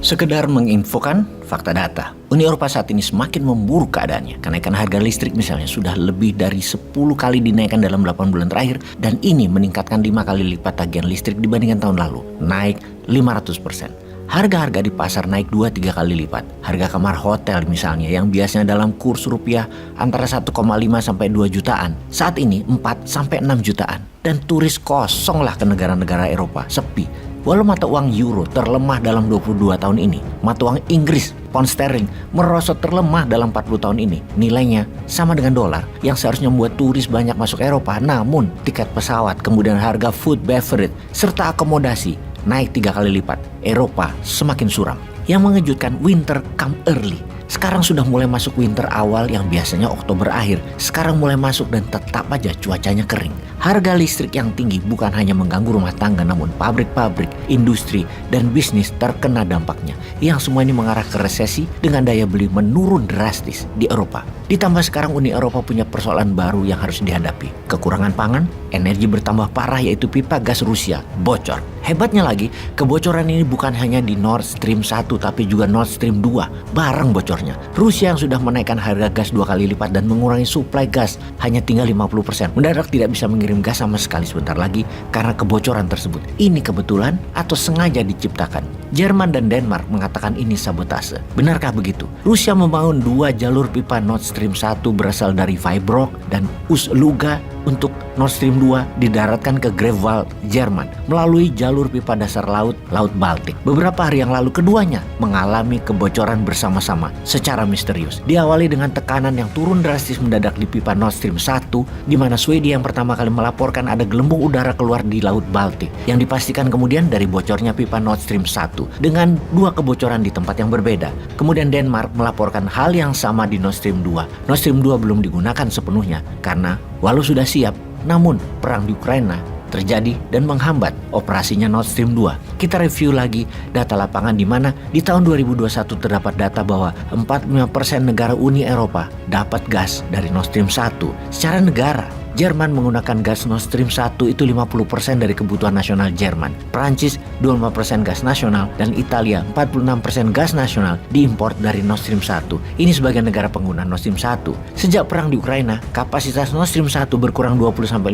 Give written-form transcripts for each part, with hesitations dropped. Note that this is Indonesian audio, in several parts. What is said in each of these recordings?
Sekedar menginfokan fakta data, Uni Eropa saat ini semakin memburuk keadaannya. Kenaikan harga listrik misalnya sudah lebih dari 10 kali dinaikkan dalam 8 bulan terakhir, dan ini meningkatkan 5 kali lipat tagihan listrik dibandingkan tahun lalu, naik 500%. Harga-harga di pasar naik 2-3 kali lipat. Harga kamar hotel misalnya yang biasanya dalam kurs rupiah antara 1,5 sampai 2 jutaan, saat ini 4 sampai 6 jutaan. Dan turis kosonglah ke negara-negara Eropa, sepi. Walau mata uang euro terlemah dalam 22 tahun ini, mata uang Inggris, pound sterling, merosot terlemah dalam 40 tahun ini. Nilainya sama dengan dolar yang seharusnya membuat turis banyak masuk Eropa, namun tiket pesawat, kemudian harga food, beverage, serta akomodasi naik 3 kali lipat. Eropa semakin suram. Yang mengejutkan, winter come early. Sekarang sudah mulai masuk winter awal yang biasanya Oktober akhir. Sekarang mulai masuk dan tetap aja cuacanya kering. Harga listrik yang tinggi bukan hanya mengganggu rumah tangga, namun pabrik-pabrik, industri, dan bisnis terkena dampaknya. Yang semua ini mengarah ke resesi dengan daya beli menurun drastis di Eropa. Ditambah sekarang Uni Eropa punya persoalan baru yang harus dihadapi. Kekurangan pangan, energi bertambah parah yaitu pipa gas Rusia bocor. Hebatnya lagi, kebocoran ini bukan hanya di Nord Stream 1 tapi juga Nord Stream 2 bareng bocornya. Rusia yang sudah menaikkan harga gas 2 kali lipat dan mengurangi suplai gas hanya tinggal 50%. Mendadak tidak bisa mengirim gas sama sekali sebentar lagi karena kebocoran tersebut. Ini kebetulan atau sengaja diciptakan? Jerman dan Denmark mengatakan ini sabotase. Benarkah begitu? Rusia membangun 2 jalur pipa Nord Stream 1 berasal dari Vibrock dan Ust-Luga untuk Nord Stream 2 didaratkan ke Greifswald, Jerman melalui jalur pipa dasar laut, Laut Baltik. Beberapa hari yang lalu keduanya mengalami kebocoran bersama-sama secara misterius. Diawali dengan tekanan yang turun drastis mendadak di pipa Nord Stream 1, di mana Swedia yang pertama kali melaporkan ada gelembung udara keluar di Laut Baltik, yang dipastikan kemudian dari bocornya pipa Nord Stream 1 dengan 2 kebocoran di tempat yang berbeda. Kemudian Denmark melaporkan hal yang sama di Nord Stream 2. Nord Stream 2 belum digunakan sepenuhnya karena walau sudah siap, namun perang di Ukraina terjadi dan menghambat operasinya Nord Stream 2. Kita review lagi data lapangan di mana di tahun 2021 terdapat data bahwa 45% negara Uni Eropa dapat gas dari Nord Stream 1 secara negara. Jerman menggunakan gas Nord Stream 1 itu 50% dari kebutuhan nasional Jerman. Prancis 25% gas nasional dan Italia 46% gas nasional diimpor dari Nord Stream 1. Ini sebagai negara pengguna Nord Stream 1. Sejak perang di Ukraina, kapasitas Nord Stream 1 berkurang 20-50%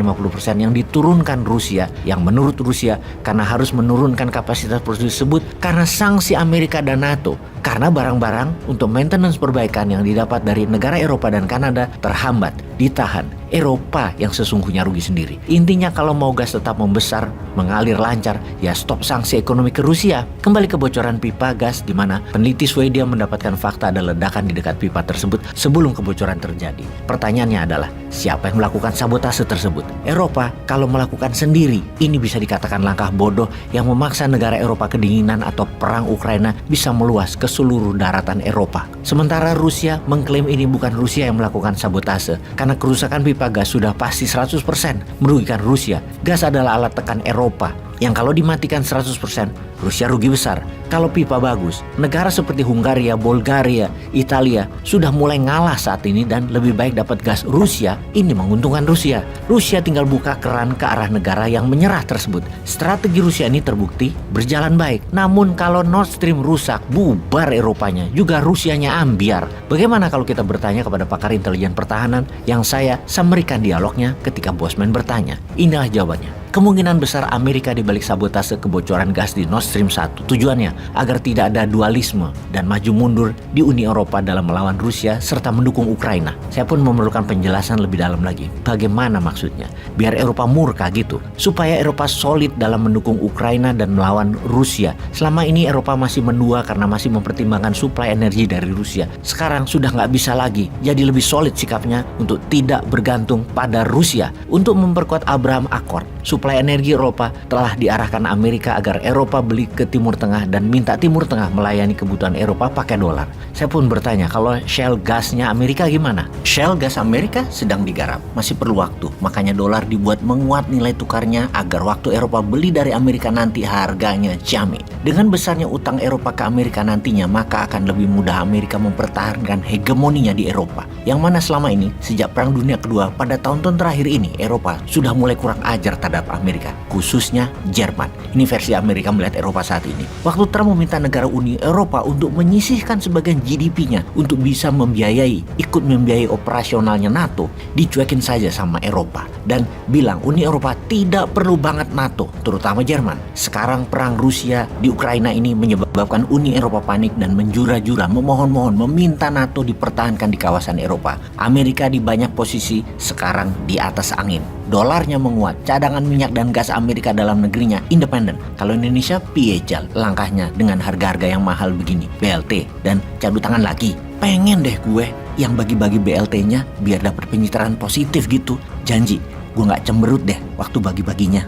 yang diturunkan Rusia, yang menurut Rusia karena harus menurunkan kapasitas produksi tersebut karena sanksi Amerika dan NATO. Karena barang-barang untuk maintenance perbaikan yang didapat dari negara Eropa dan Kanada terhambat, ditahan. Eropa yang sesungguhnya rugi sendiri. Intinya kalau mau gas tetap membesar, mengalir lancar, ya stop sanksi ekonomi ke Rusia. Kembali ke bocoran pipa gas di mana peneliti Swedia mendapatkan fakta ada ledakan di dekat pipa tersebut sebelum kebocoran terjadi. Pertanyaannya adalah, siapa yang melakukan sabotase tersebut? Eropa kalau melakukan sendiri, ini bisa dikatakan langkah bodoh yang memaksa negara Eropa kedinginan atau perang Ukraina bisa meluas ke seluruh daratan Eropa. Sementara Rusia mengklaim ini bukan Rusia yang melakukan sabotase karena kerusakan pipa gas sudah pasti 100% merugikan Rusia. Gas adalah alat tekan Eropa yang kalau dimatikan 100% Rusia rugi besar. Kalau pipa bagus, negara seperti Hungaria, Bulgaria, Italia sudah mulai ngalah saat ini dan lebih baik dapat gas Rusia. Ini menguntungkan Rusia. Rusia tinggal buka keran ke arah negara yang menyerah tersebut. Strategi Rusia ini terbukti berjalan baik. Namun kalau Nord Stream rusak, bubar Eropanya, juga Rusianya ambiar. Bagaimana kalau kita bertanya kepada pakar intelijen pertahanan yang saya summary-kan dialognya ketika Bosman bertanya? Inilah jawabannya. Kemungkinan besar Amerika dibalik sabotase kebocoran gas di Nord Stream 1. Tujuannya agar tidak ada dualisme dan maju mundur di Uni Eropa dalam melawan Rusia serta mendukung Ukraina. Saya pun memerlukan penjelasan lebih dalam lagi. Bagaimana maksudnya? Biar Eropa murka gitu. Supaya Eropa solid dalam mendukung Ukraina dan melawan Rusia. Selama ini Eropa masih mendua karena masih mempertimbangkan suplai energi dari Rusia. Sekarang sudah nggak bisa lagi. Jadi lebih solid sikapnya untuk tidak bergantung pada Rusia. Untuk memperkuat Abraham Accord, suplai energi Eropa telah diarahkan Amerika agar Eropa beli ke Timur Tengah dan minta Timur Tengah melayani kebutuhan Eropa pakai dolar. Saya pun bertanya, kalau shale gasnya Amerika gimana? Shale gas Amerika sedang digarap, masih perlu waktu. Makanya dolar dibuat menguat nilai tukarnya agar waktu Eropa beli dari Amerika nanti harganya jamin. Dengan besarnya utang Eropa ke Amerika nantinya, maka akan lebih mudah Amerika mempertahankan hegemoninya di Eropa. Yang mana selama ini, sejak Perang Dunia Kedua pada tahun-tahun terakhir ini, Eropa sudah mulai kurang ajar terhadap Amerika, khususnya Jerman. Ini versi Amerika melihat Eropa saat ini. Waktu Trump meminta negara Uni Eropa untuk menyisihkan sebagian GDP-nya untuk bisa ikut membiayai operasionalnya NATO, dicuekin saja sama Eropa dan bilang Uni Eropa tidak perlu banget NATO, terutama Jerman. Sekarang perang Rusia di Ukraina ini menyebabkan Uni Eropa panik dan menjura-jura, memohon-mohon, meminta NATO dipertahankan di kawasan Eropa. Amerika di banyak posisi sekarang di atas angin. Dolarnya menguat, cadangan minyak dan gas Amerika dalam negerinya independen. Kalau Indonesia piejal langkahnya dengan harga-harga yang mahal begini, BLT dan cadu tangan lagi. Pengen deh gue yang bagi-bagi BLT-nya biar dapat pencitraan positif gitu. Janji, gue gak cemberut deh waktu bagi-baginya.